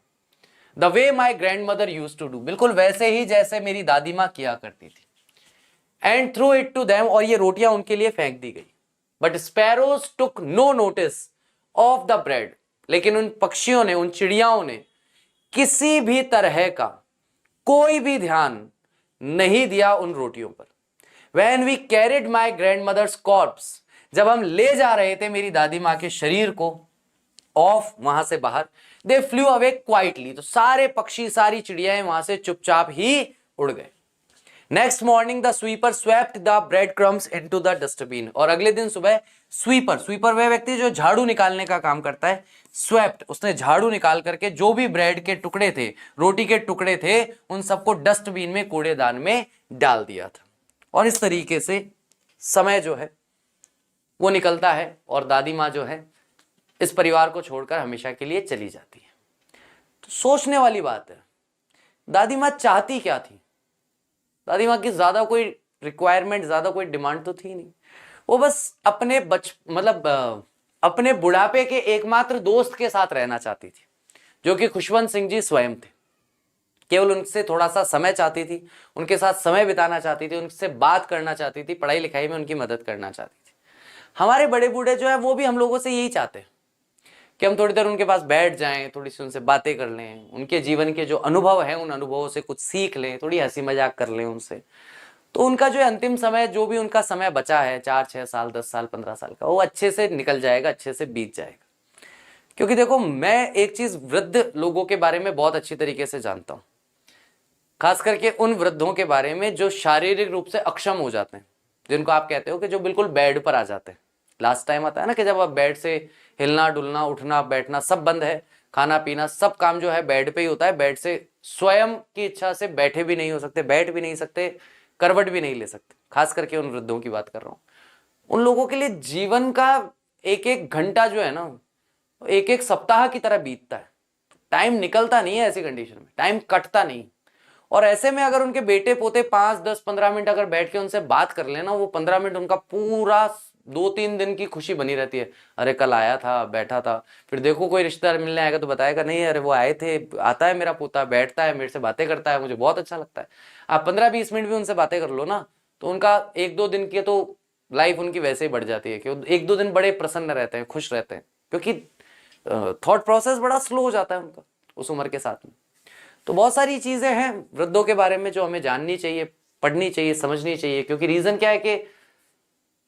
The way my grandmother use to do, बिल्कुल वैसे ही जैसे मेरी दादी माँ किया करती थी। And threw it to them, और ये रोटियां उनके लिए फेंक दी गई। But sparrows took no notice of the bread, लेकिन उन पक्षियों ने, उन चिड़ियाओं ने किसी भी तरह का कोई भी ध्यान नहीं दिया उन रोटियों पर। When we carried my grandmother's corpse, जब हम ले जा रहे थे मेरी दादी माँ के शरीर को ऑफ वहां से बाहर, they flew away quietly, तो सारे पक्षी, सारी चिड़ियाएं वहां से चुपचाप ही उड़ गए। Next morning the sweeper swept the bread crumbs into the dustbin, और अगले दिन सुबह स्वीपर वह व्यक्ति जो झाड़ू निकालने का काम करता है, स्वेप्ट, उसने झाड़ू निकाल करके जो भी ब्रेड के टुकड़े थे, रोटी के टुकड़े थे, उन सबको डस्टबिन में, कूड़ेदान में डाल दिया था। और इस तरीके से समय जो है वो निकलता है और दादी माँ जो है इस परिवार को छोड़कर हमेशा के लिए चली जाती है। तो सोचने वाली बात है, दादी माँ चाहती क्या थी? दादी माँ की ज्यादा कोई रिक्वायरमेंट, ज्यादा कोई डिमांड तो थी नहीं। वो बस अपने अपने बुढ़ापे के एकमात्र दोस्त के साथ रहना चाहती थी, जो कि खुशवंत सिंह जी स्वयं थे। केवल उनसे थोड़ा सा समय चाहती थी, उनके साथ समय बिताना चाहती थी, उनसे बात करना चाहती थी, पढ़ाई लिखाई में उनकी मदद करना चाहती थी। हमारे बड़े बूढ़े जो है वो भी हम लोगों से यही चाहते हैं कि हम थोड़ी देर उनके पास बैठ जाएं, थोड़ी सी उनसे बातें कर लें, उनके जीवन के जो अनुभव हैं उन अनुभवों से कुछ सीख लें, थोड़ी हंसी मजाक कर लें उनसे। तो उनका जो अंतिम समय, जो भी उनका समय बचा है, 4, 6 साल, 10 साल, 15 साल का, वो अच्छे से निकल जाएगा, अच्छे से बीत जाएगा। क्योंकि देखो, मैं एक चीज वृद्ध लोगों के बारे में बहुत अच्छी तरीके से जानता हूँ, खास करके उन वृद्धों के बारे में जो शारीरिक रूप से अक्षम हो जाते हैं, जिनको आप कहते हो कि जो बिल्कुल बेड पर आ जाते हैं। लास्ट टाइम आता है ना कि जब आप बेड से हिलना डुलना, उठना बैठना सब बंद है, खाना पीना सब काम जो है बेड पे ही होता है। बेड से स्वयं की इच्छा से बैठे भी नहीं हो सकते, बैठ भी नहीं सकते, करवट भी नहीं ले सकते। खास करके उन वृद्धों की बात कर रहा हूँ। उन लोगों के लिए जीवन का एक एक घंटा जो है ना, एक एक सप्ताह की तरह बीतता है। टाइम निकलता नहीं है ऐसी कंडीशन में, टाइम कटता नहीं। और ऐसे में अगर उनके बेटे पोते 5, 10, 15 मिनट अगर बैठ के उनसे बात कर लेना, वो 15 मिनट उनका पूरा 2-3 दिन की खुशी बनी रहती है। अरे कल आया था, बैठा था, फिर देखो कोई रिश्तेदार मिलने आएगा तो बताएगा, नहीं अरे वो आए थे, आता है मेरा पोता, बैठता है, मेरे से बातें करता है, मुझे बहुत अच्छा लगता है। आप 15-20 मिनट भी उनसे बातें कर लो ना, तो उनका 1-2 दिन की तो लाइफ उनकी वैसे ही बढ़ जाती है कि 1-2 दिन बड़े प्रसन्न रहते हैं, खुश रहते हैं, क्योंकि थॉट प्रोसेस बड़ा स्लो हो जाता है उनका उस उम्र के साथ में। तो बहुत सारी चीजें हैं वृद्धों के बारे में जो हमें जाननी चाहिए, पढ़नी चाहिए, समझनी चाहिए। क्योंकि रीजन क्या है कि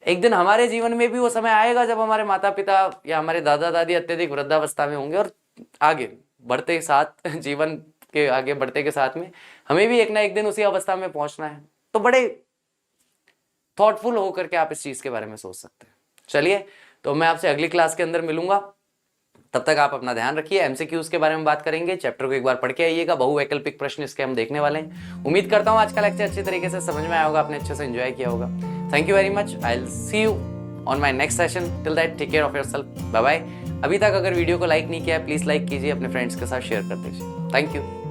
एक दिन हमारे जीवन में भी वो समय आएगा जब हमारे माता पिता या हमारे दादा दादी अत्यधिक वृद्धावस्था में होंगे, और आगे बढ़ते साथ, जीवन के आगे बढ़ते के साथ में हमें भी एक ना एक दिन उसी अवस्था में पहुंचना है। तो बड़े थॉटफुल होकर के आप इस चीज के बारे में सोच सकते हैं। चलिए, तो मैं आपसे अगली क्लास के अंदर मिलूंगा। तब तक आप अपना ध्यान रखिए। एमसीक्यूज के बारे में बात करेंगे, चैप्टर को एक बार पढ़ के आइएगा, बहुवैकल्पिक प्रश्न इसके हम देखने वाले हैं। उम्मीद करता हूं आज का लेक्चर अच्छी तरीके से समझ में आया होगा, आपने अच्छे से एंजॉय किया होगा। Thank you very much. I will see you on my next session. Till that take care of yourself. Bye bye. अभी तक अगर वीडियो को लाइक नहीं किया है, प्लीज लाइक कीजिए, अपने फ्रेंड्स के साथ शेयर कर दीजिए। Thank you.